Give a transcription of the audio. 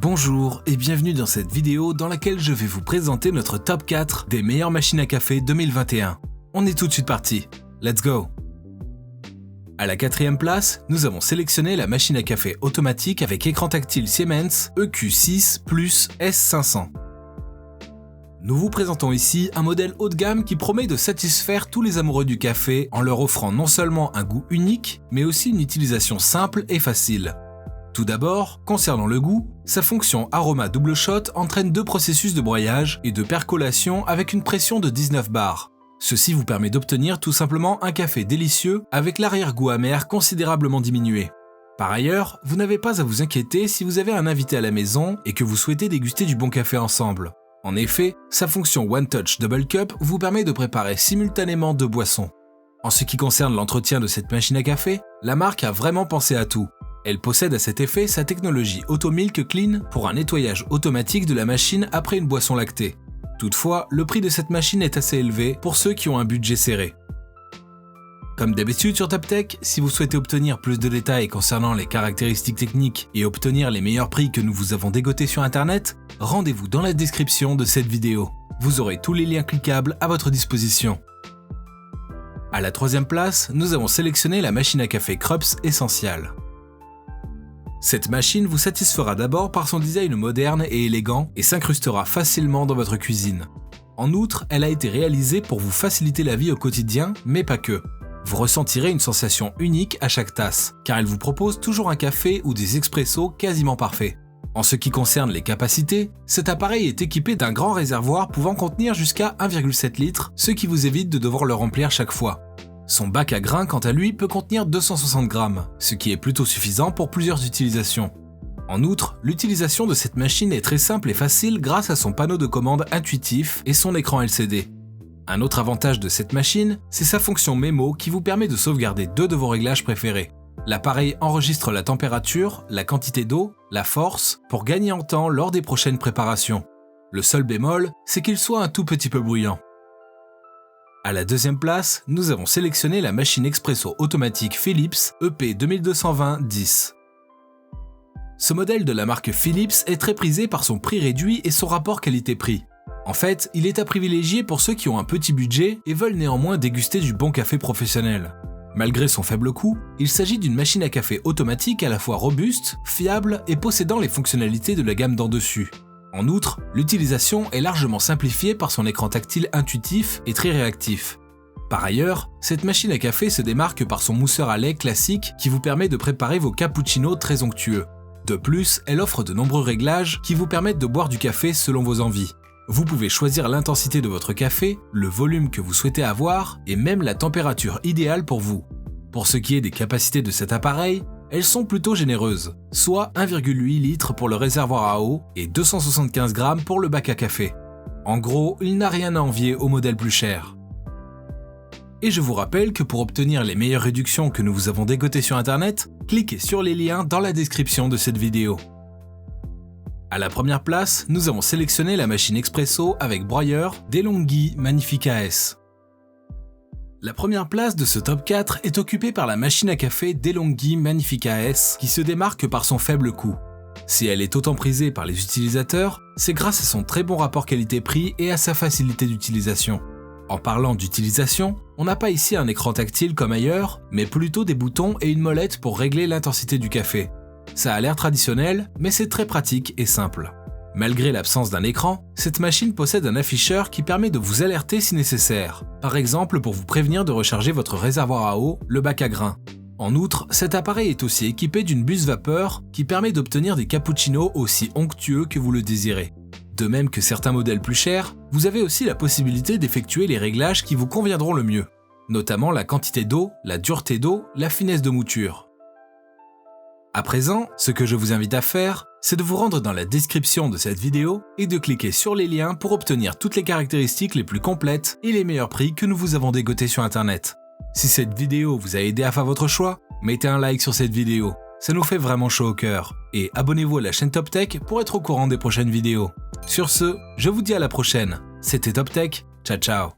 Bonjour et bienvenue dans cette vidéo dans laquelle je vais vous présenter notre top 4 des meilleures machines à café 2021. On est tout de suite parti, let's go! À la 4e place, nous avons sélectionné la machine à café automatique avec écran tactile Siemens EQ6 Plus S500. Nous vous présentons ici un modèle haut de gamme qui promet de satisfaire tous les amoureux du café en leur offrant non seulement un goût unique, mais aussi une utilisation simple et facile. Tout d'abord, concernant le goût, sa fonction aroma double shot entraîne 2 processus de broyage et de percolation avec une pression de 19 bars. Ceci vous permet d'obtenir tout simplement un café délicieux avec l'arrière-goût amer considérablement diminué. Par ailleurs, vous n'avez pas à vous inquiéter si vous avez un invité à la maison et que vous souhaitez déguster du bon café ensemble. En effet, sa fonction One Touch Double Cup vous permet de préparer simultanément 2 boissons. En ce qui concerne l'entretien de cette machine à café, la marque a vraiment pensé à tout. Elle possède à cet effet sa technologie AutoMilk Clean pour un nettoyage automatique de la machine après une boisson lactée. Toutefois, le prix de cette machine est assez élevé pour ceux qui ont un budget serré. Comme d'habitude sur TopTech, si vous souhaitez obtenir plus de détails concernant les caractéristiques techniques et obtenir les meilleurs prix que nous vous avons dégotés sur internet, rendez-vous dans la description de cette vidéo. Vous aurez tous les liens cliquables à votre disposition. À la 3e place, nous avons sélectionné la machine à café Krups Essential. Cette machine vous satisfera d'abord par son design moderne et élégant et s'incrustera facilement dans votre cuisine. En outre, elle a été réalisée pour vous faciliter la vie au quotidien, mais pas que. Vous ressentirez une sensation unique à chaque tasse, car elle vous propose toujours un café ou des expressos quasiment parfaits. En ce qui concerne les capacités, cet appareil est équipé d'un grand réservoir pouvant contenir jusqu'à 1,7 litres, ce qui vous évite de devoir le remplir chaque fois. Son bac à grains, quant à lui, peut contenir 260 grammes, ce qui est plutôt suffisant pour plusieurs utilisations. En outre, l'utilisation de cette machine est très simple et facile grâce à son panneau de commande intuitif et son écran LCD. Un autre avantage de cette machine, c'est sa fonction mémo qui vous permet de sauvegarder 2 de vos réglages préférés. L'appareil enregistre la température, la quantité d'eau, la force, pour gagner en temps lors des prochaines préparations. Le seul bémol, c'est qu'il soit un tout petit peu bruyant. À la 2e place, nous avons sélectionné la machine expresso automatique Philips EP 2220-10. Ce modèle de la marque Philips est très prisé par son prix réduit et son rapport qualité-prix. En fait, il est à privilégier pour ceux qui ont un petit budget et veulent néanmoins déguster du bon café professionnel. Malgré son faible coût, il s'agit d'une machine à café automatique à la fois robuste, fiable et possédant les fonctionnalités de la gamme d'en dessus. En outre, l'utilisation est largement simplifiée par son écran tactile intuitif et très réactif. Par ailleurs, cette machine à café se démarque par son mousseur à lait classique qui vous permet de préparer vos cappuccinos très onctueux. De plus, elle offre de nombreux réglages qui vous permettent de boire du café selon vos envies. Vous pouvez choisir l'intensité de votre café, le volume que vous souhaitez avoir et même la température idéale pour vous. Pour ce qui est des capacités de cet appareil, elles sont plutôt généreuses, soit 1,8 litres pour le réservoir à eau et 275 grammes pour le bac à café. En gros, il n'a rien à envier au modèle plus cher. Et je vous rappelle que pour obtenir les meilleures réductions que nous vous avons dégotées sur internet, cliquez sur les liens dans la description de cette vidéo. À la 1re place, nous avons sélectionné la machine expresso avec broyeur DeLonghi Magnifica S. La 1re place de ce top 4 est occupée par la machine à café DeLonghi Magnifica S qui se démarque par son faible coût. Si elle est autant prisée par les utilisateurs, c'est grâce à son très bon rapport qualité-prix et à sa facilité d'utilisation. En parlant d'utilisation, on n'a pas ici un écran tactile comme ailleurs, mais plutôt des boutons et une molette pour régler l'intensité du café. Ça a l'air traditionnel, mais c'est très pratique et simple. Malgré l'absence d'un écran, cette machine possède un afficheur qui permet de vous alerter si nécessaire, par exemple pour vous prévenir de recharger votre réservoir à eau, le bac à grains. En outre, cet appareil est aussi équipé d'une buse vapeur qui permet d'obtenir des cappuccinos aussi onctueux que vous le désirez. De même que certains modèles plus chers, vous avez aussi la possibilité d'effectuer les réglages qui vous conviendront le mieux, notamment la quantité d'eau, la dureté d'eau, la finesse de mouture. À présent, ce que je vous invite à faire, c'est de vous rendre dans la description de cette vidéo et de cliquer sur les liens pour obtenir toutes les caractéristiques les plus complètes et les meilleurs prix que nous vous avons dégotés sur internet. Si cette vidéo vous a aidé à faire votre choix, mettez un like sur cette vidéo, ça nous fait vraiment chaud au cœur. Et abonnez-vous à la chaîne TopTech pour être au courant des prochaines vidéos. Sur ce, je vous dis à la prochaine. C'était TopTech, ciao ciao.